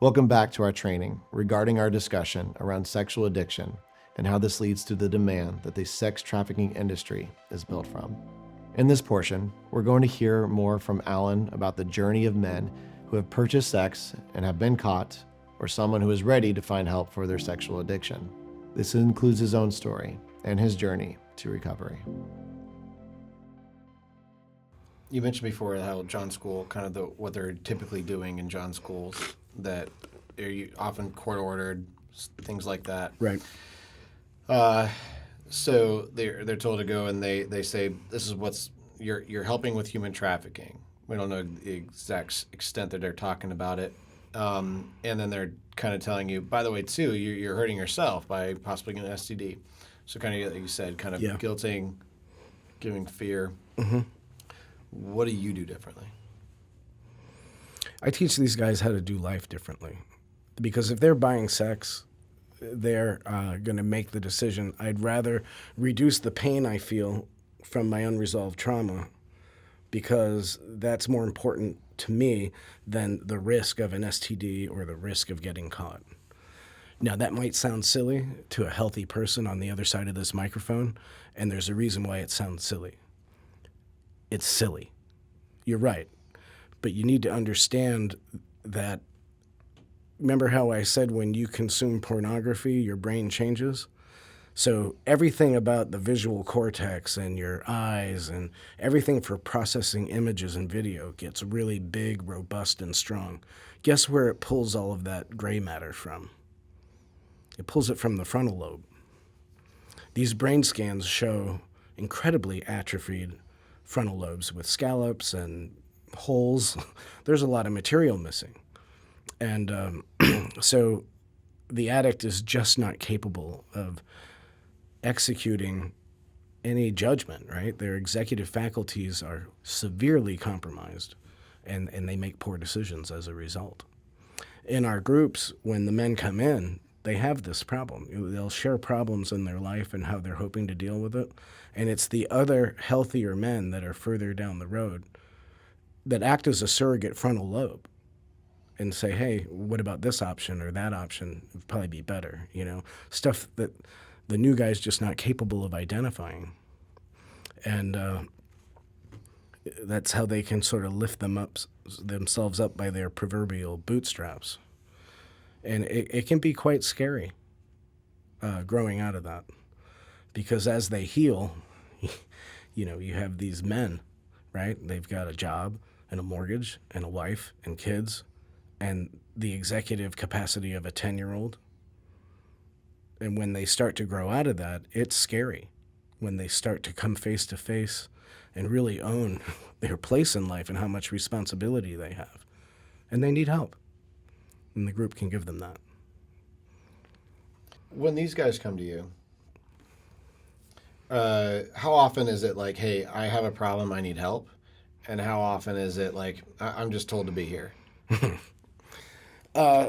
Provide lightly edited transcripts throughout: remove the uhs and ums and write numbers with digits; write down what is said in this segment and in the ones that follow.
Welcome back to our training regarding our discussion around sexual addiction and how this leads to the demand that the sex trafficking industry is built from. In this portion, we're going to hear more from Alan about the journey of men who have purchased sex and have been caught, or someone who is ready to find help for their sexual addiction. This includes his own story and his journey to recovery. You mentioned before how John School, kind of what they're typically doing in John Schools, that are often court ordered, things like that. Right. So they're told to go, and they say this is what's you're helping with human trafficking. We don't know the exact extent that they're talking about it, and then they're kind of telling you, by the way, too, you're hurting yourself by possibly getting an STD. So kind of like you said, kind of guilting, giving fear. Mm-hmm. What do you do differently? I teach these guys how to do life differently, because if they're buying sex, they're going to make the decision, I'd rather reduce the pain I feel from my unresolved trauma, because that's more important to me than the risk of an STD or the risk of getting caught. Now, that might sound silly to a healthy person on the other side of this microphone, and there's a reason why it sounds silly. It's silly. You're right. But you need to understand that, remember how I said when you consume pornography, your brain changes? So everything about the visual cortex and your eyes and everything for processing images and video gets really big, robust, and strong. Guess where it pulls all of that gray matter from? It pulls it from the frontal lobe. These brain scans show incredibly atrophied frontal lobes with scallops and holes. There's a lot of material missing. And so the addict is just not capable of executing any judgment, right? Their executive faculties are severely compromised, and they make poor decisions as a result. In our groups, when the men come in, they have this problem. They'll share problems in their life and how they're hoping to deal with it. And it's the other healthier men that are further down the road that act as a surrogate frontal lobe and say, hey, what about this option or that option? It would probably be better, stuff that the new guy's just not capable of identifying. And that's how they can sort of lift themselves up by their proverbial bootstraps. And it can be quite scary growing out of that, because as they heal, you have these men, right? They've got a job and a mortgage and a wife and kids and the executive capacity of a 10-year-old. And when they start to grow out of that, it's scary when they start to come face to face and really own their place in life and how much responsibility they have. And they need help. And the group can give them that. When these guys come to you, how often is it like, hey, I have a problem, I need help? And how often is it like, I'm just told to be here?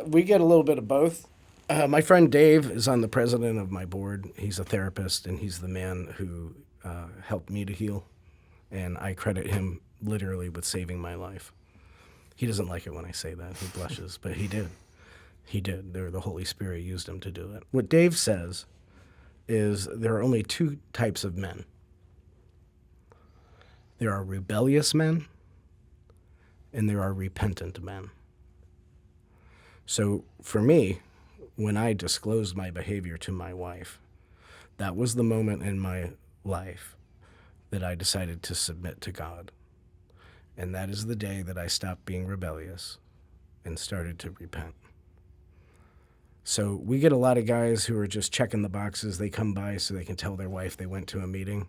We get a little bit of both. My friend Dave is on the president of my board. He's a therapist, and he's the man who helped me to heal. And I credit him literally with saving my life. He doesn't like it when I say that. He blushes, but he did. He did. The Holy Spirit used him to do it. What Dave says is there are only two types of men. There are rebellious men, and there are repentant men. So for me, when I disclosed my behavior to my wife, that was the moment in my life that I decided to submit to God. And that is the day that I stopped being rebellious and started to repent. So we get a lot of guys who are just checking the boxes. They come by so they can tell their wife they went to a meeting.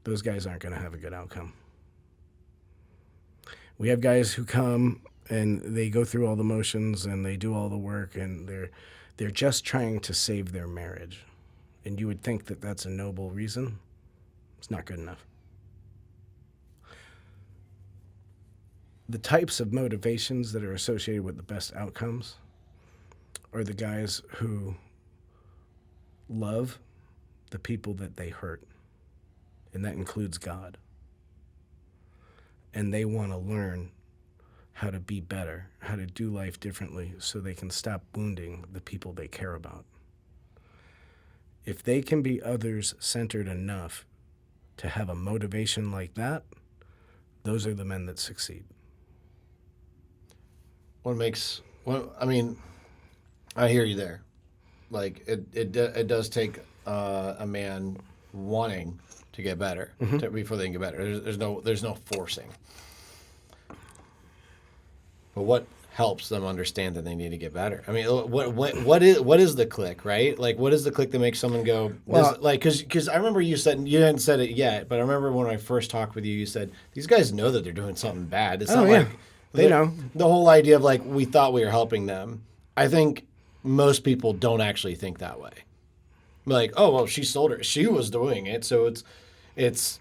Those guys aren't going to have a good outcome. We have guys who come and they go through all the motions and they do all the work, and they're just trying to save their marriage. And you would think that that's a noble reason. It's not good enough. The types of motivations that are associated with the best outcomes are the guys who love the people that they hurt, and that includes God. And they want to learn how to be better, how to do life differently so they can stop wounding the people they care about. If they can be others-centered enough to have a motivation like that, those are the men that succeed. I hear you there. Like it does take a man wanting to get better before they can get better. There's no forcing. But what helps them understand that they need to get better? I mean, what is the click, right? Like, what is the click that makes someone go, Well, because I remember you hadn't said it yet, but I remember when I first talked with you, you said these guys know that they're doing something bad. It's not like they know. The whole idea of like we thought we were helping them. I think most people don't actually think that way. Like, oh well, she was doing it, so it's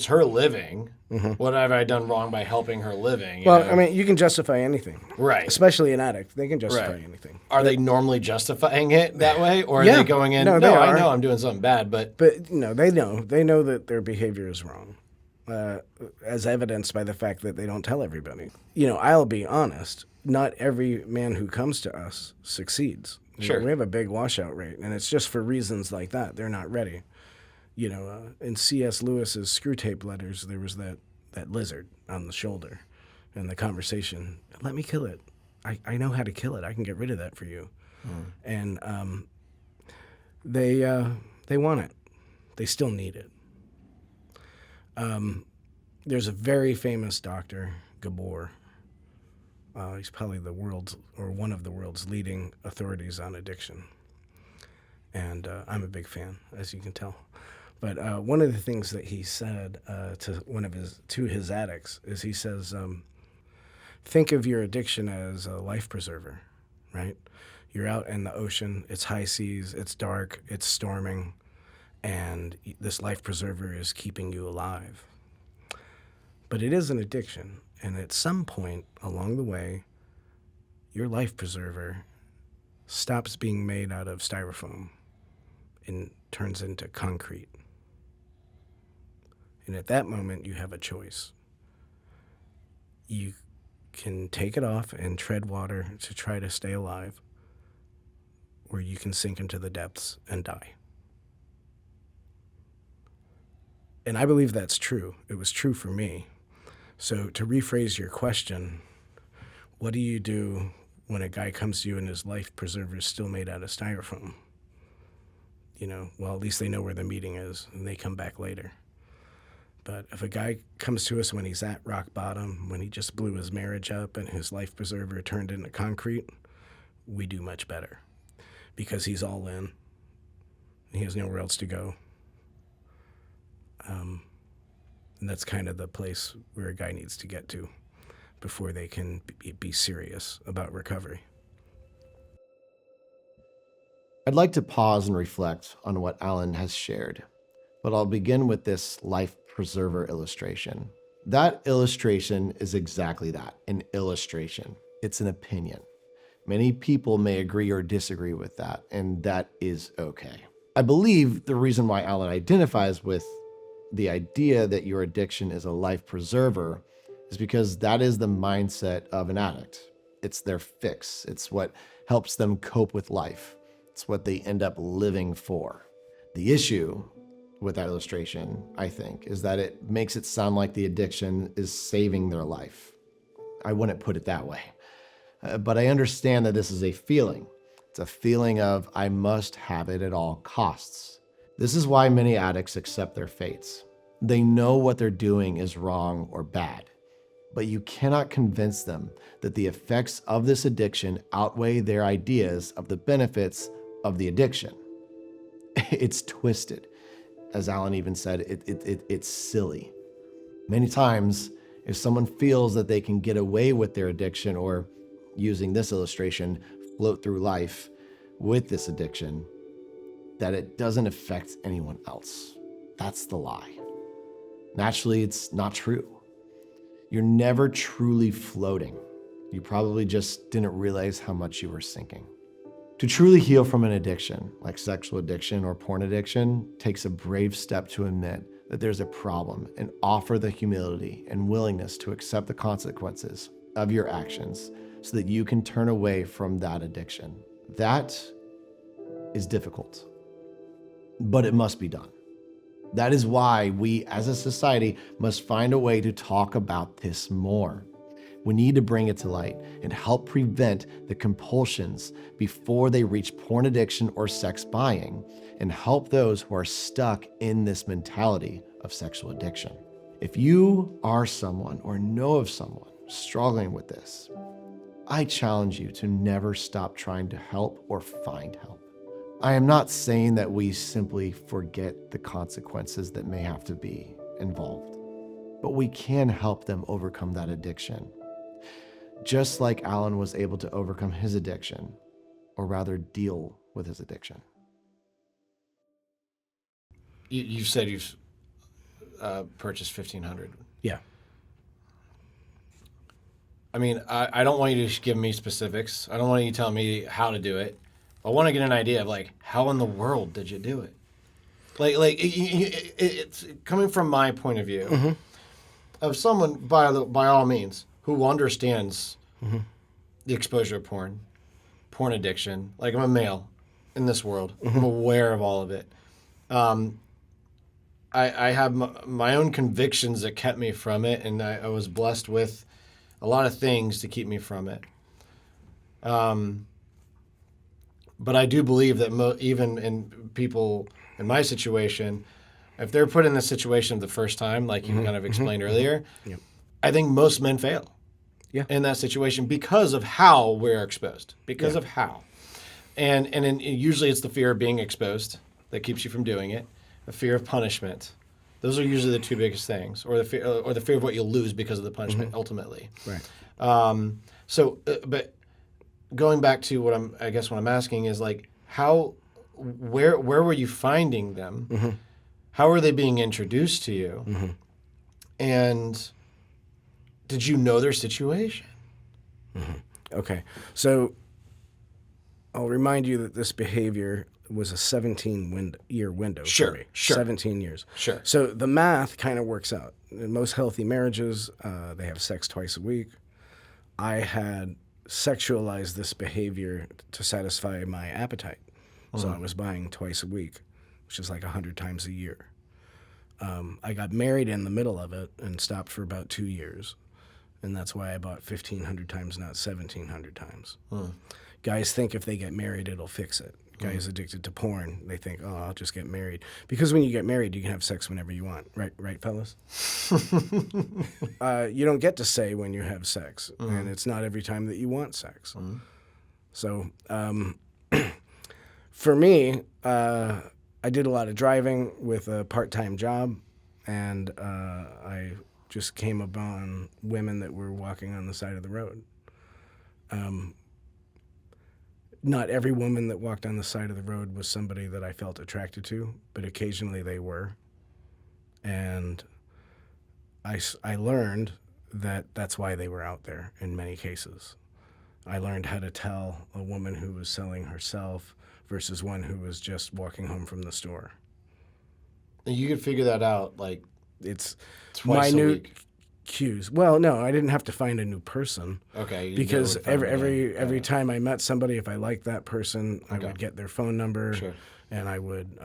her living. What have I done wrong by helping her living? Well, I mean, you can justify anything. Right. Especially an addict. They can justify anything. Are they normally justifying it that way? Or are they going in, I know I'm doing something bad, but... But, they know. They know that their behavior is wrong, as evidenced by the fact that they don't tell everybody. I'll be honest. Not every man who comes to us succeeds. Sure. We have a big washout rate, and it's just for reasons like that. They're not ready. In C.S. Lewis's Screw Tape Letters, there was that lizard on the shoulder, and the conversation. Let me kill it. I know how to kill it. I can get rid of that for you. And they want it. They still need it. There's a very famous doctor, Gabor. He's probably one of the world's leading authorities on addiction. And I'm a big fan, as you can tell. But one of the things that he said to his addicts is he says, think of your addiction as a life preserver, right? You're out in the ocean, it's high seas, it's dark, it's storming, and this life preserver is keeping you alive. But it is an addiction, and at some point along the way, your life preserver stops being made out of styrofoam and turns into concrete. And at that moment, you have a choice. You can take it off and tread water to try to stay alive, or you can sink into the depths and die. And I believe that's true. It was true for me. So to rephrase your question, what do you do when a guy comes to you and his life preserver is still made out of styrofoam? Well, at least they know where the meeting is, and they come back later. But if a guy comes to us when he's at rock bottom, when he just blew his marriage up and his life preserver turned into concrete, we do much better because he's all in. And he has nowhere else to go. And that's kind of the place where a guy needs to get to before they can be serious about recovery. I'd like to pause and reflect on what Alan has shared, but I'll begin with this life preserver illustration. That illustration is exactly that, an illustration. It's an opinion. Many people may agree or disagree with that, and that is okay. I believe the reason why Alan identifies with the idea that your addiction is a life preserver is because that is the mindset of an addict. It's their fix. It's what helps them cope with life. It's what they end up living for. The issue with that illustration, I think, is that it makes it sound like the addiction is saving their life. I wouldn't put it that way. But I understand that this is a feeling. It's a feeling of, I must have it at all costs. This is why many addicts accept their fates. They know what they're doing is wrong or bad, but you cannot convince them that the effects of this addiction outweigh their ideas of the benefits of the addiction. It's twisted. As Alan even said, it's silly. Many times, if someone feels that they can get away with their addiction, or using this illustration, float through life with this addiction, that it doesn't affect anyone else. That's the lie. Naturally, it's not true. You're never truly floating. You probably just didn't realize how much you were sinking. To truly heal from an addiction, like sexual addiction or porn addiction, takes a brave step to admit that there's a problem and offer the humility and willingness to accept the consequences of your actions so that you can turn away from that addiction. That is difficult, but it must be done. That is why we as a society must find a way to talk about this more. We need to bring it to light and help prevent the compulsions before they reach porn addiction or sex buying, and help those who are stuck in this mentality of sexual addiction. If you are someone or know of someone struggling with this, I challenge you to never stop trying to help or find help. I am not saying that we simply forget the consequences that may have to be involved, but we can help them overcome that addiction. Just like Alan was able to overcome his addiction, or rather deal with his addiction. You said you've purchased 1,500. Yeah. I mean, I don't want you to give me specifics. I don't want you to tell me how to do it. I want to get an idea of like, how in the world did you do it? It's coming from my point of view of someone by all means who understands the exposure of porn addiction. Like, I'm a male in this world. I'm aware of all of it. I have my own convictions that kept me from it, and I was blessed with a lot of things to keep me from it. But I do believe that even in people in my situation, if they're put in this situation the first time, like you kind of explained earlier, I think most men fail in that situation because of how we're exposed, because of how. And usually it's the fear of being exposed that keeps you from doing it, the fear of punishment. Those are usually the two biggest things, or the fear of what you'll lose because of the punishment ultimately. Right. But going back to what I'm asking is like, where were you finding them? How are they being introduced to you? And did you know their situation? Okay. So I'll remind you that this behavior was a 17-year window for me. 17 years. Sure. So the math kind of works out. In most healthy marriages, they have sex twice a week. I had sexualized this behavior to satisfy my appetite. So I was buying twice a week, which is like 100 times a year. I got married in the middle of it and stopped for about 2 years. And that's why I bought 1,500 times, not 1,700 times. Guys think if they get married, it'll fix it. Guys addicted to porn, they think, oh, I'll just get married. Because when you get married, you can have sex whenever you want. Right, fellas? You don't get to say when you have sex. And it's not every time that you want sex. So for me, I did a lot of driving with a part-time job. And I just came upon women that were walking on the side of the road. Not every woman that walked on the side of the road was somebody that I felt attracted to, but occasionally they were. And I learned that that's why they were out there in many cases. I learned how to tell a woman who was selling herself versus one who was just walking home from the store. And you could figure that out, like, it's twice a week. Cues. Well, no, I didn't have to find a new person. Okay. Because every time I met somebody, if I liked that person, I would get their phone number, and I would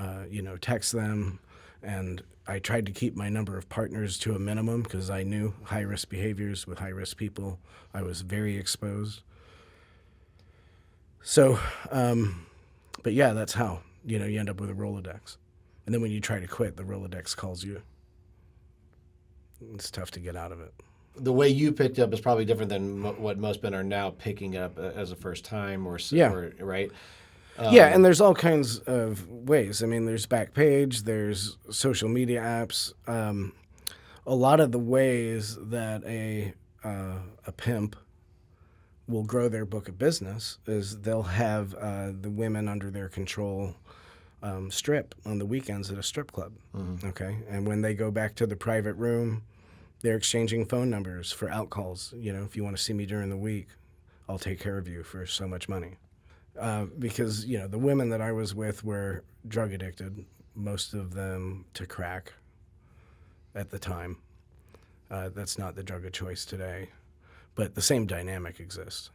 text them, and I tried to keep my number of partners to a minimum because I knew high-risk behaviors with high-risk people. I was very exposed. So, but yeah, that's how you end up with a Rolodex, and then when you try to quit, the Rolodex calls you. It's tough to get out of it. The way you picked up is probably different than what most men are now picking up as a first time, right? And there's all kinds of ways. I mean, there's Backpage, there's social media apps. A lot of the ways that a pimp will grow their book of business is they'll have the women under their control strip on the weekends at a strip club, okay? And when they go back to the private room, they're exchanging phone numbers for out calls. If you want to see me during the week, I'll take care of you for so much money. Because, the women that I was with were drug addicted, most of them to crack. at the time. That's not the drug of choice today, but the same dynamic exists.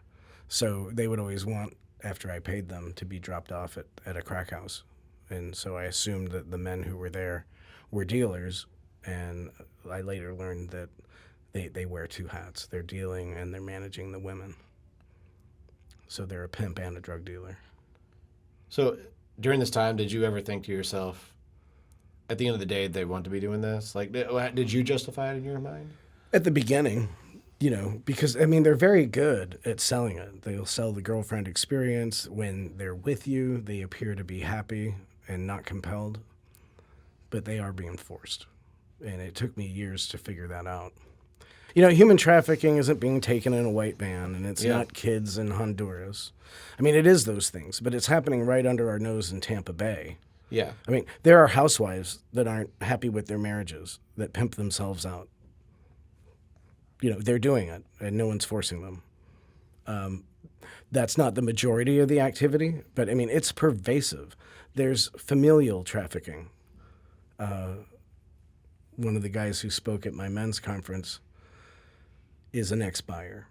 So they would always want, after I paid them, to be dropped off at a crack house. And so I assumed that the men who were there were dealers, and I later learned that they wear two hats. They're dealing and they're managing the women. So they're a pimp and a drug dealer. So during this time, did you ever think to yourself, at the end of the day, they want to be doing this? Like, did you justify it in your mind? At the beginning, because, I mean, they're very good at selling it. They'll sell the girlfriend experience. When they're with you, they appear to be happy and not compelled, but they are being forced. And it took me years to figure that out. Human trafficking isn't being taken in a white van, and it's not kids in Honduras. I mean, it is those things, but it's happening right under our nose in Tampa Bay. Yeah. I mean, there are housewives that aren't happy with their marriages, that pimp themselves out. They're doing it, and no one's forcing them. That's not the majority of the activity, but, I mean, it's pervasive. There's familial trafficking. One of the guys who spoke at my men's conference is an ex-buyer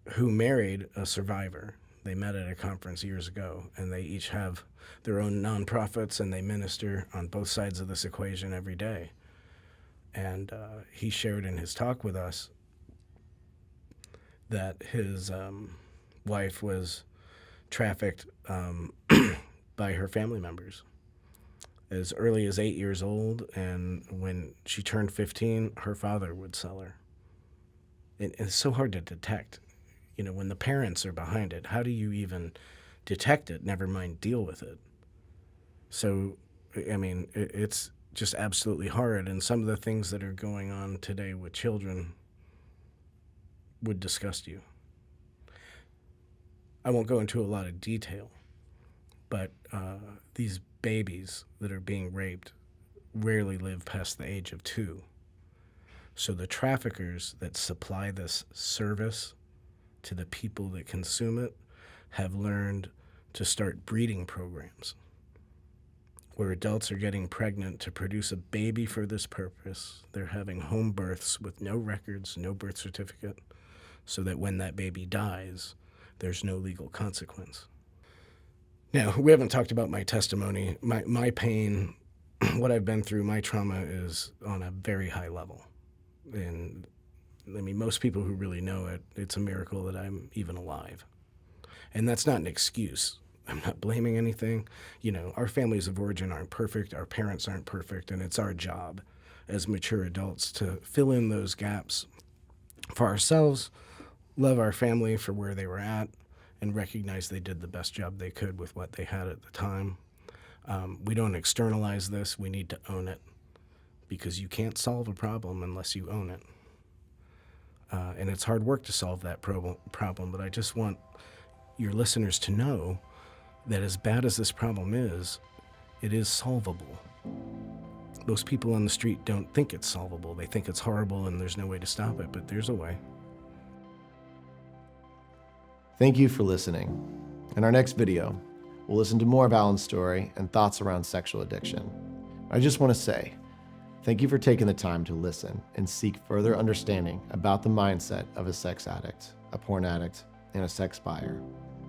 who married a survivor. They met at a conference years ago, and they each have their own nonprofits, and they minister on both sides of this equation every day. And he shared in his talk with us that his wife was trafficked by her family members as early as 8 years old, and when she turned 15, her father would sell her. And it's so hard to detect. When the parents are behind it, how do you even detect it, never mind deal with it? So, I mean, it's just absolutely hard, and some of the things that are going on today with children would disgust you. I won't go into a lot of detail, but these babies that are being raped rarely live past the age of 2. So the traffickers that supply this service to the people that consume it have learned to start breeding programs where adults are getting pregnant to produce a baby for this purpose. They're having home births with no records, no birth certificate, so that when that baby dies, there's no legal consequence. Now, we haven't talked about my testimony. My pain, what I've been through, my trauma is on a very high level. And I mean, most people who really know it, it's a miracle that I'm even alive. And that's not an excuse. I'm not blaming anything. Our families of origin aren't perfect. Our parents aren't perfect. And it's our job as mature adults to fill in those gaps for ourselves, love our family for where they were at, and recognize they did the best job they could with what they had at the time. We don't externalize this. We need to own it, because you can't solve a problem unless you own it. And it's hard work to solve that problem, but I just want your listeners to know that as bad as this problem is, it is solvable. Most people on the street don't think it's solvable. They think it's horrible and there's no way to stop it, but there's a way. Thank you for listening. In our next video, we'll listen to more of Alan's story and thoughts around sexual addiction. I just want to say, thank you for taking the time to listen and seek further understanding about the mindset of a sex addict, a porn addict, and a sex buyer.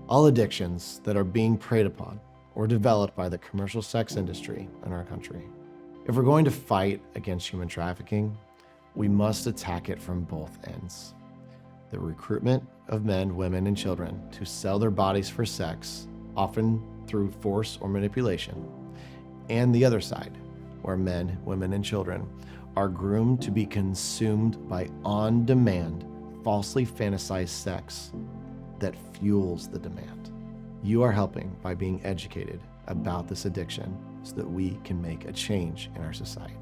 All addictions that are being preyed upon or developed by the commercial sex industry in our country. If we're going to fight against human trafficking, we must attack it from both ends. The recruitment of men, women, and children to sell their bodies for sex, often through force or manipulation, and the other side, where men, women, and children are groomed to be consumed by on-demand, falsely fantasized sex that fuels the demand. You are helping by being educated about this addiction so that we can make a change in our society.